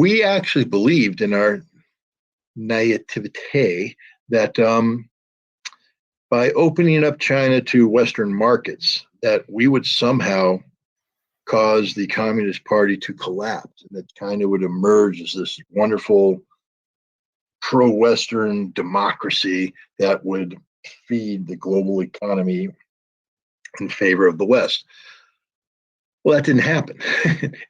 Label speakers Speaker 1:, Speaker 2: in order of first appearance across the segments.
Speaker 1: we actually believed in our naivete that by opening up China to Western markets, that we would somehow cause the Communist Party to collapse, and that China would emerge as this wonderful pro-Western democracy that would feed the global economy in favor of the West. Well, that didn't happen.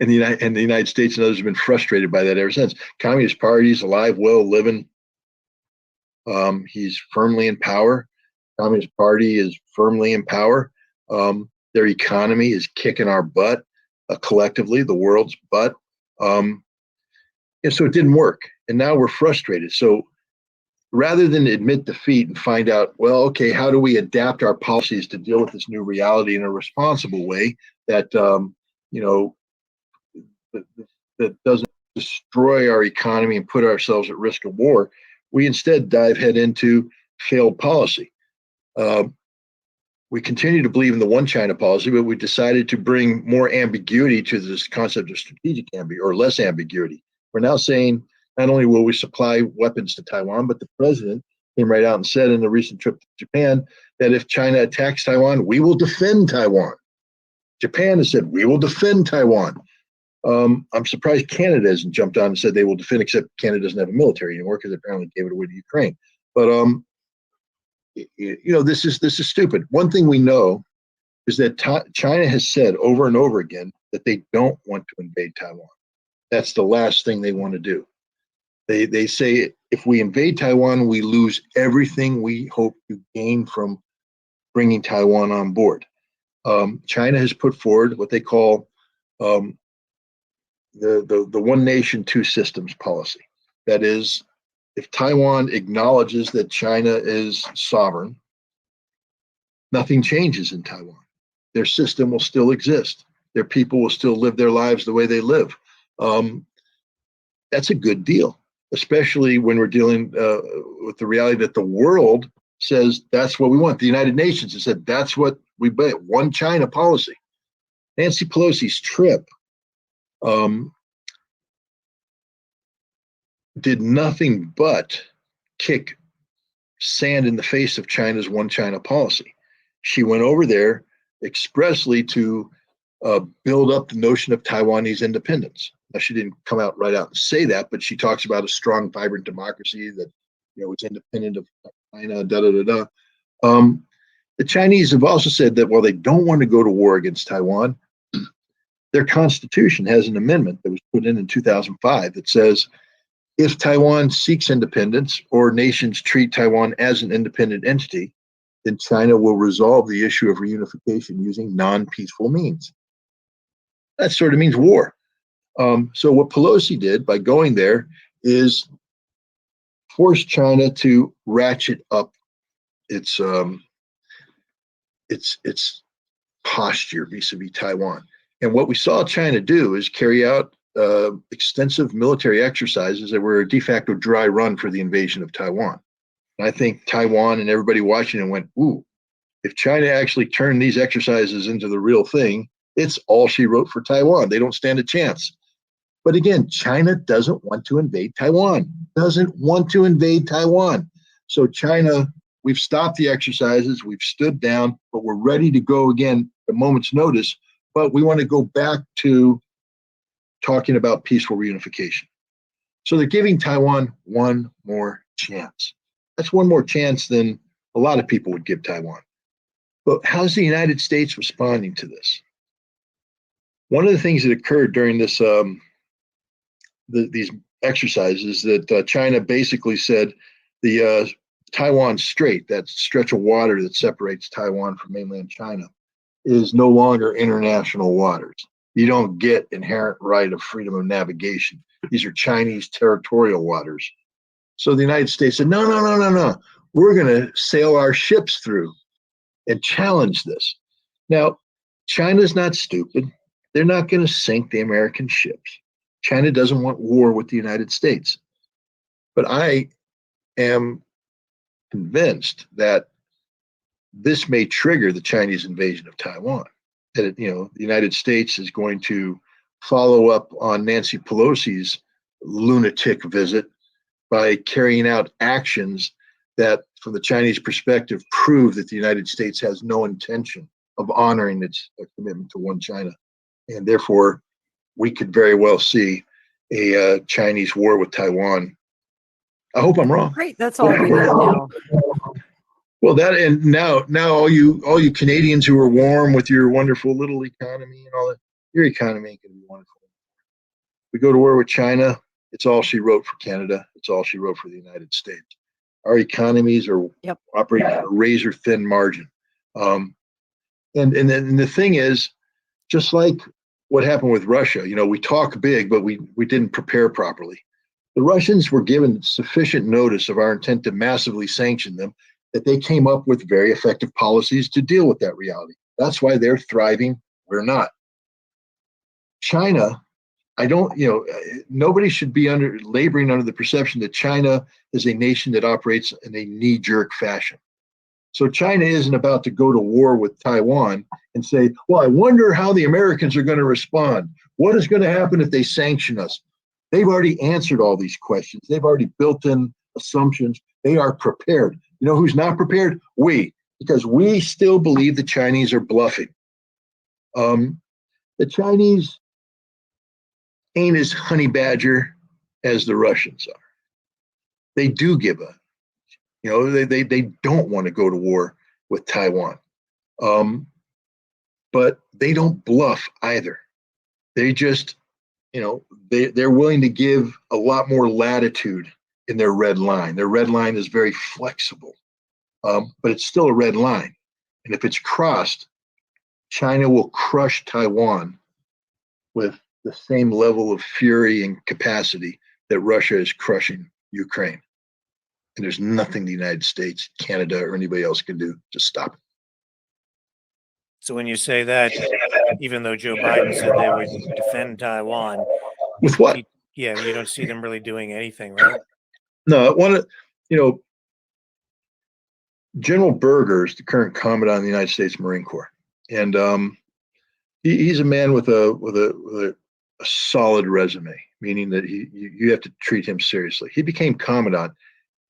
Speaker 1: and the United States and others have been frustrated by that ever since. Communist Party's alive, well, living. He's firmly in power. Communist Party is firmly in power. Their economy is kicking our butt, collectively, the world's butt. And so it didn't work. And now we're frustrated. So rather than admit defeat and find out, well, okay, how do we adapt our policies to deal with this new reality in a responsible way that, that doesn't destroy our economy and put ourselves at risk of war, we instead dive head into failed policy. We continue to believe in the one China policy, but we decided to bring more ambiguity to this concept of strategic ambiguity, or less ambiguity. We're now saying not only will we supply weapons to Taiwan, but the president came right out and said in a recent trip to Japan that if China attacks Taiwan, we will defend Taiwan. Japan has said, we will defend Taiwan. I'm surprised Canada hasn't jumped on and said they will defend, except Canada doesn't have a military anymore because they apparently gave it away to Ukraine. But this is stupid. One thing we know is that China has said over and over again that they don't want to invade Taiwan. That's the last thing they want to do. They say if we invade Taiwan, we lose everything we hope to gain from bringing Taiwan on board. China has put forward what they call the one nation, two systems policy. That is, if Taiwan acknowledges that China is sovereign, nothing changes in Taiwan. Their system will still exist. Their people will still live their lives the way they live. That's a good deal, especially when we're dealing with the reality that the world says that's what we want. The United Nations has said that's what we bet, one China policy. Nancy Pelosi's trip did nothing but kick sand in the face of China's one China policy. She went over there expressly to build up the notion of Taiwanese independence. Now, she didn't come out right out and say that, but she talks about a strong, vibrant democracy that is independent of China. The Chinese have also said that while they don't want to go to war against Taiwan, their constitution has an amendment that was put in 2005 that says if Taiwan seeks independence or nations treat Taiwan as an independent entity, then China will resolve the issue of reunification using non-peaceful means. That sort of means war. So what Pelosi did by going there is force China to ratchet up its posture vis-a-vis Taiwan. And what we saw China do is carry out extensive military exercises that were a de facto dry run for the invasion of Taiwan. And I think Taiwan and everybody watching it went, ooh, if China actually turned these exercises into the real thing, it's all she wrote for Taiwan. They don't stand a chance. But again, China doesn't want to invade Taiwan, So China, we've stopped the exercises, we've stood down, but we're ready to go again at a moment's notice. But we want to go back to talking about peaceful reunification. So they're giving Taiwan one more chance. That's one more chance than a lot of people would give Taiwan. But how's the United States responding to this? One of the things that occurred during this these exercises that China basically said the Taiwan Strait, that stretch of water that separates Taiwan from mainland China, is no longer international waters. You don't get inherent right of freedom of navigation. These are Chinese territorial waters. So the United States said, no. We're going to sail our ships through and challenge this. Now, China's not stupid. They're not going to sink the American ships. China doesn't want war with the United States. But I am convinced that this may trigger the Chinese invasion of Taiwan. That the United States is going to follow up on Nancy Pelosi's lunatic visit by carrying out actions that, from the Chinese perspective, prove that the United States has no intention of honoring its commitment to one China. And therefore, we could very well see a Chinese war with Taiwan. I hope I'm wrong.
Speaker 2: Great, that's all we need now.
Speaker 1: Well, that, and now all you Canadians who are warm with your wonderful little economy and all that, your economy ain't gonna be wonderful. We go to war with China, it's all she wrote for Canada. It's all she wrote for the United States. Our economies are operating at a razor thin margin. And then the thing is, just like what happened with Russia, we talk big, but we didn't prepare properly. The Russians were given sufficient notice of our intent to massively sanction them that they came up with very effective policies to deal with that reality. That's why they're thriving. We're not. China, nobody should be laboring under the perception that China is a nation that operates in a knee-jerk fashion. So China isn't about to go to war with Taiwan and say, well, I wonder how the Americans are going to respond. What is going to happen if they sanction us? They've already answered all these questions. They've already built in assumptions. They are prepared. You know who's not prepared? We, because we still believe the Chinese are bluffing. The Chinese ain't as honey badger as the Russians are. They do give up. They don't want to go to war with Taiwan. But they don't bluff either. They just, they're willing to give a lot more latitude in their red line. Their red line is very flexible, but it's still a red line. And if it's crossed, China will crush Taiwan with the same level of fury and capacity that Russia is crushing Ukraine. And there's nothing the United States, Canada, or anybody else can do to stop it.
Speaker 3: So when you say that, even though Joe Biden said they would defend Taiwan,
Speaker 1: with what?
Speaker 3: You don't see them really doing anything, right?
Speaker 1: No, General Berger is the current commandant of the United States Marine Corps, and he's a man with a solid resume, meaning that you have to treat him seriously. He became commandant,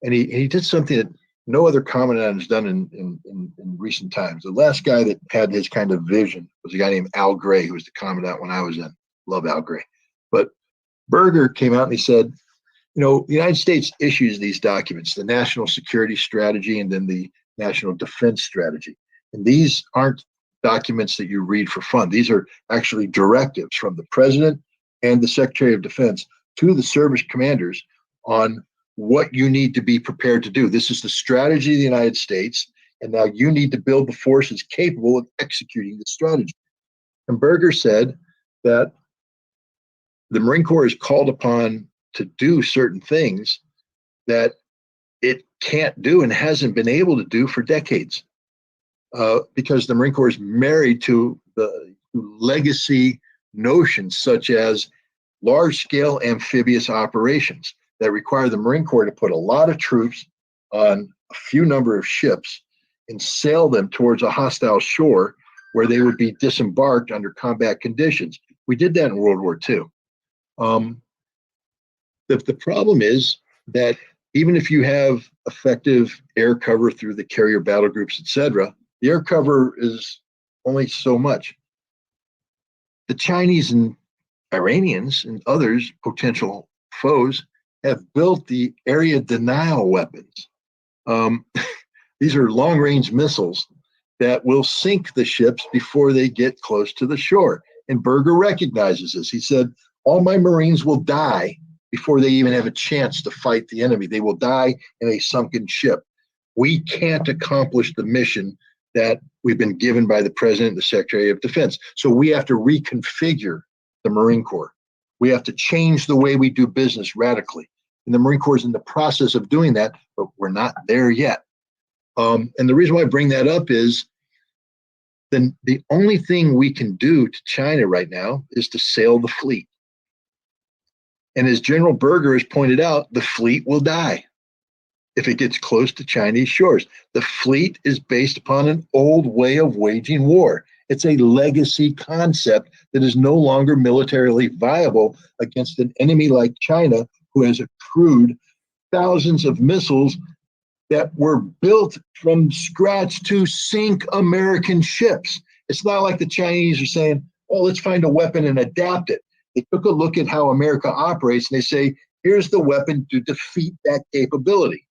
Speaker 1: and he did something that no other commandant has done in recent times. The last guy that had his kind of vision was a guy named Al Gray, who was the commandant when I was in. Love Al Gray. But Berger came out and he said, the United States issues these documents, the National Security Strategy and then the National Defense Strategy. And these aren't documents that you read for fun. These are actually directives from the President and the Secretary of Defense to the service commanders on what you need to be prepared to do. This is the strategy of the United States, and now you need to build the forces capable of executing the strategy. And Berger said that the Marine Corps is called upon to do certain things that it can't do and hasn't been able to do for decades, because the Marine Corps is married to the legacy notions such as large-scale amphibious operations that require the Marine Corps to put a lot of troops on a few number of ships and sail them towards a hostile shore where they would be disembarked under combat conditions. We did that in World War II. The problem is that even if you have effective air cover through the carrier battle groups, etc., the air cover is only so much. The Chinese and Iranians and others, potential foes, have built the area denial weapons. These are long-range missiles that will sink the ships before they get close to the shore. And Berger recognizes this. He said, all my Marines will die before they even have a chance to fight the enemy. They will die in a sunken ship. We can't accomplish the mission that we've been given by the President and the Secretary of Defense. So we have to reconfigure the Marine Corps. We have to change the way we do business radically. And the Marine Corps is in the process of doing that, but we're not there yet. And the reason why I bring that up is then the only thing we can do to China right now is to sail the fleet. And as General Berger has pointed out, the fleet will die if it gets close to Chinese shores. The fleet is based upon an old way of waging war. It's a legacy concept that is no longer militarily viable against an enemy like China, who has accrued thousands of missiles that were built from scratch to sink American ships. It's not like the Chinese are saying, oh, let's find a weapon and adapt it. They took a look at how America operates and they say, here's the weapon to defeat that capability.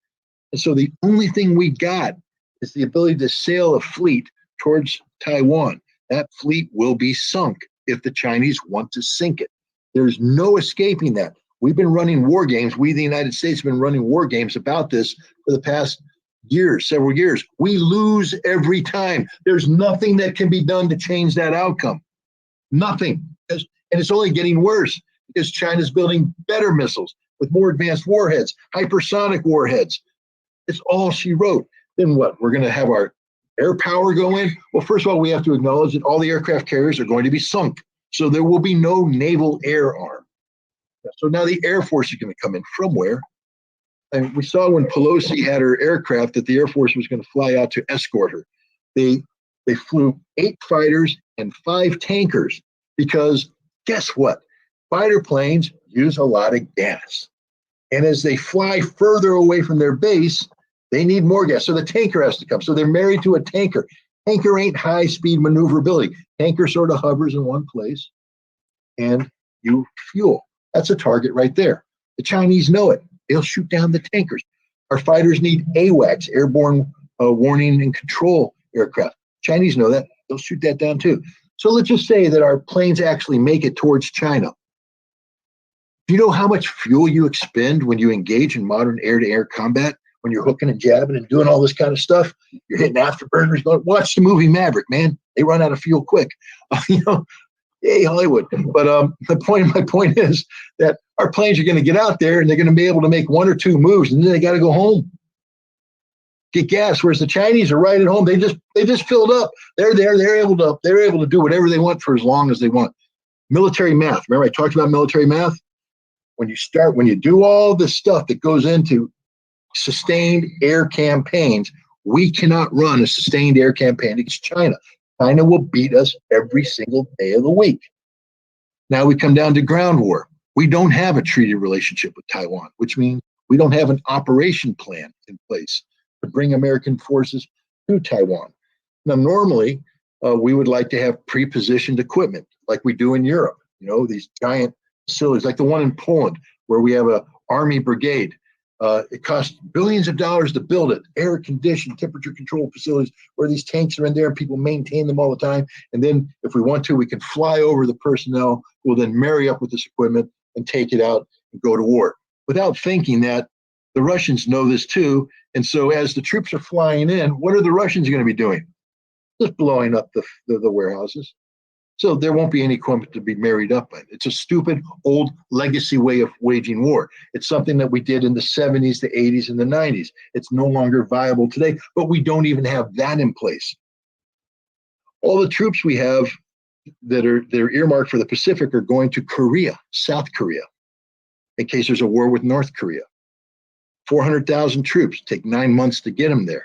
Speaker 1: And so the only thing we got is the ability to sail a fleet towards Taiwan. That fleet will be sunk if the Chinese want to sink it. There's no escaping that. We've been running war games. We, the United States, have been running war games about this for the past years, several years. We lose every time. There's nothing that can be done to change that outcome. Nothing. And it's only getting worse because China's building better missiles with more advanced warheads, hypersonic warheads. It's all she wrote. Then what? We're going to have our air power go in? Well, first of all, we have to acknowledge that all the aircraft carriers are going to be sunk. So there will be no naval air arm. So now the Air Force is going to come in from where? And we saw when Pelosi had her aircraft that the Air Force was going to fly out to escort her. They flew 8 fighters and 5 tankers because guess what? Fighter planes use a lot of gas. And as they fly further away from their base, they need more gas. So the tanker has to come. So they're married to a tanker. Tanker ain't high-speed maneuverability. Tanker sort of hovers in one place and you fuel. That's a target right there. The Chinese know it. They'll shoot down the tankers. Our fighters need AWACS, airborne warning and control aircraft. Chinese know that. They'll shoot that down too. So let's just say that our planes actually make it towards China. Do you know how much fuel you expend when you engage in modern air-to-air combat? When you're hooking and jabbing and doing all this kind of stuff, you're hitting afterburners. Watch the movie Maverick, man. They run out of fuel quick. Hey, Hollywood. But my point is that our planes are going to get out there and they're going to be able to make 1 or 2 moves, and then they got to go home, get gas. Whereas the Chinese are right at home. They just filled up. They're there. They're able to do whatever they want for as long as they want. Military math. Remember, I talked about military math. When you do all this stuff that goes into sustained air campaigns, we cannot run a sustained air campaign against China. China will beat us every single day of the week. Now we come down to ground war. We don't have a treaty relationship with Taiwan, which means we don't have an operation plan in place to bring American forces to Taiwan. Now, normally, we would like to have pre-positioned equipment like we do in Europe. These giant facilities like the one in Poland where we have an army brigade. It costs billions of dollars to build it, air-conditioned, temperature-controlled facilities where these tanks are in there and people maintain them all the time. And then if we want to, we can fly over the personnel who will then marry up with this equipment and take it out and go to war. Without thinking that the Russians know this too. And so as the troops are flying in, what are the Russians going to be doing? Just blowing up the warehouses. So there won't be any equipment to be married up in. It's a stupid old legacy way of waging war. It's something that we did in the 70s, the 80s, and the 90s. It's no longer viable today, but we don't even have that in place. All the troops we have they're earmarked for the Pacific are going to Korea, South Korea, in case there's a war with North Korea. 400,000 troops, take 9 months to get them there.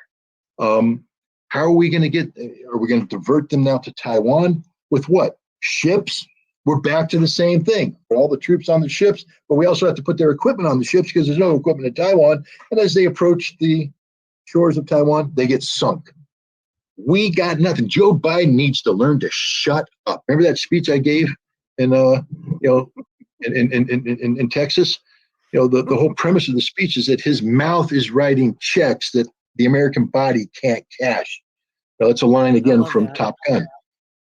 Speaker 1: How are we going to divert them now to Taiwan? With what? Ships? We're back to the same thing. All the troops on the ships, but we also have to put their equipment on the ships because there's no equipment in Taiwan. And as they approach the shores of Taiwan, they get sunk. We got nothing. Joe Biden needs to learn to shut up. Remember that speech I gave in Texas? The whole premise of the speech is that his mouth is writing checks that the American body can't cash. It's a line again from Top Gun.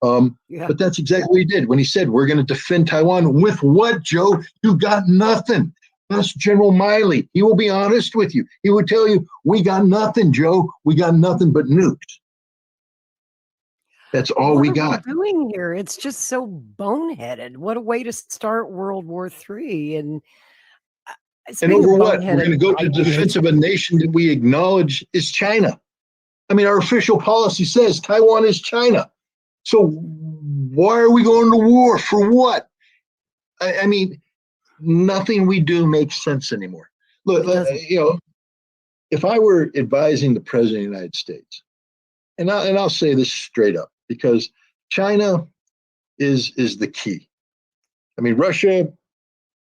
Speaker 1: But that's exactly what he did when he said, we're going to defend Taiwan. With what, Joe? You got nothing. Ask General Miley. He will be honest with you. He would tell you, we got nothing, Joe. We got nothing but nukes. That's all we got.
Speaker 2: What are we doing here? It's just so boneheaded. What a way to start World War III. And
Speaker 1: over what? We're going to go to the defense of a nation that we acknowledge is China. I mean, our official policy says Taiwan is China. So why are we going to war? For what? I mean, nothing we do makes sense anymore. Look, if I were advising the president of the United States, and I'll say this straight up, because China is the key. I mean, Russia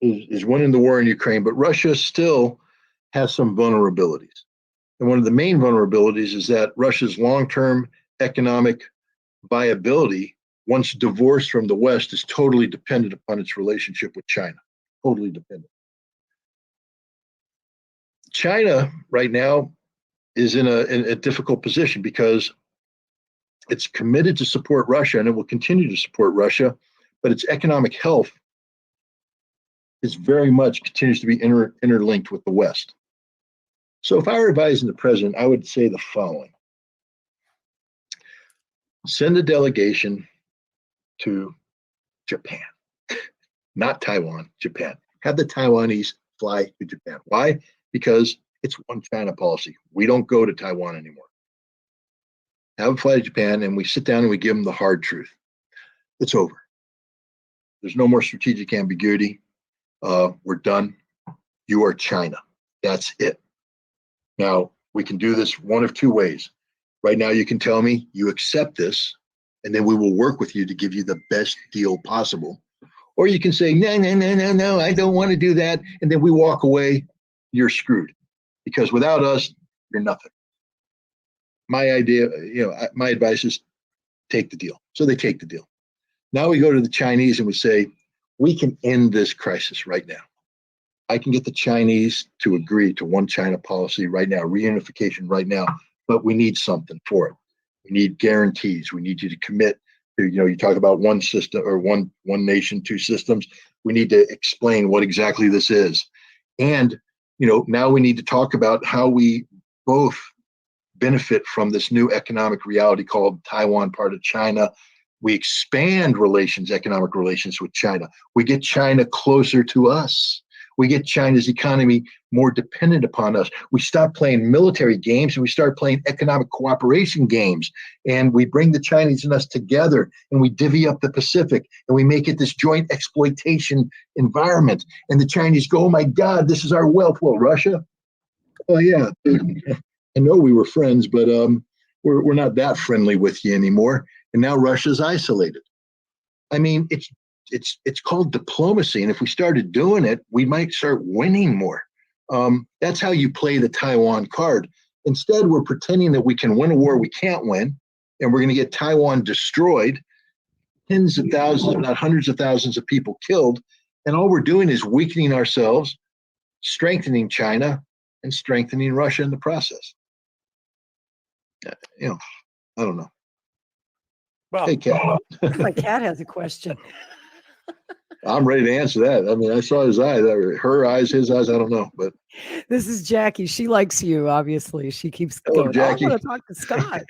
Speaker 1: is winning the war in Ukraine, but Russia still has some vulnerabilities. And one of the main vulnerabilities is that Russia's long-term economic viability, once divorced from the West, is totally dependent upon its relationship with China. Totally dependent. China right now is in a difficult position because it's committed to support Russia and it will continue to support Russia, but its economic health is very much continues to be interlinked with the West. So if I were advising the president, I would say the following. Send a delegation to Japan, not Taiwan, Japan. Have the Taiwanese fly to Japan. Why? Because it's one China policy. We don't go to Taiwan anymore. Have them fly to Japan and we sit down and we give them the hard truth. It's over. There's no more strategic ambiguity. We're done. You are China. That's it. Now, we can do this one of two ways. Right now, you can tell me you accept this, and then we will work with you to give you the best deal possible. Or you can say, no, I don't want to do that. And then we walk away, you're screwed. Because without us, you're nothing. My idea, my advice is take the deal. So they take the deal. Now we go to the Chinese and we say, we can end this crisis right now. I can get the Chinese to agree to one China policy right now, reunification right now, but we need something for it. We need guarantees. We need you to commit to, you talk about one system or one nation, two systems. We need to explain what exactly this is. And, now we need to talk about how we both benefit from this new economic reality called Taiwan part of China. We expand economic relations with China. We get China closer to us. We get China's economy more dependent upon us. We stop playing military games and we start playing economic cooperation games. And we bring the Chinese and us together and we divvy up the Pacific and we make it this joint exploitation environment. And the Chinese go, oh my God, this is our wealth. Well, Russia? Well, yeah, I know we were friends, but we're not that friendly with you anymore. And now Russia's isolated. I mean, it's called diplomacy. And if we started doing it, we might start winning more. That's how you play the Taiwan card. Instead, we're pretending that we can win a war we can't win, and we're going to get Taiwan destroyed, tens of thousands, if not hundreds of thousands of people killed. And all we're doing is weakening ourselves, strengthening China, and strengthening Russia in the process. I don't know.
Speaker 3: Well,
Speaker 1: Hey, Kat.
Speaker 2: My cat has a question.
Speaker 1: I'm ready to answer that. I mean, I saw his eyes, her eyes, his eyes. I don't know, but
Speaker 2: This is Jackie. She likes you, obviously. She keeps
Speaker 1: Hello,
Speaker 2: going,
Speaker 1: Jackie.
Speaker 2: I want to talk to Scott.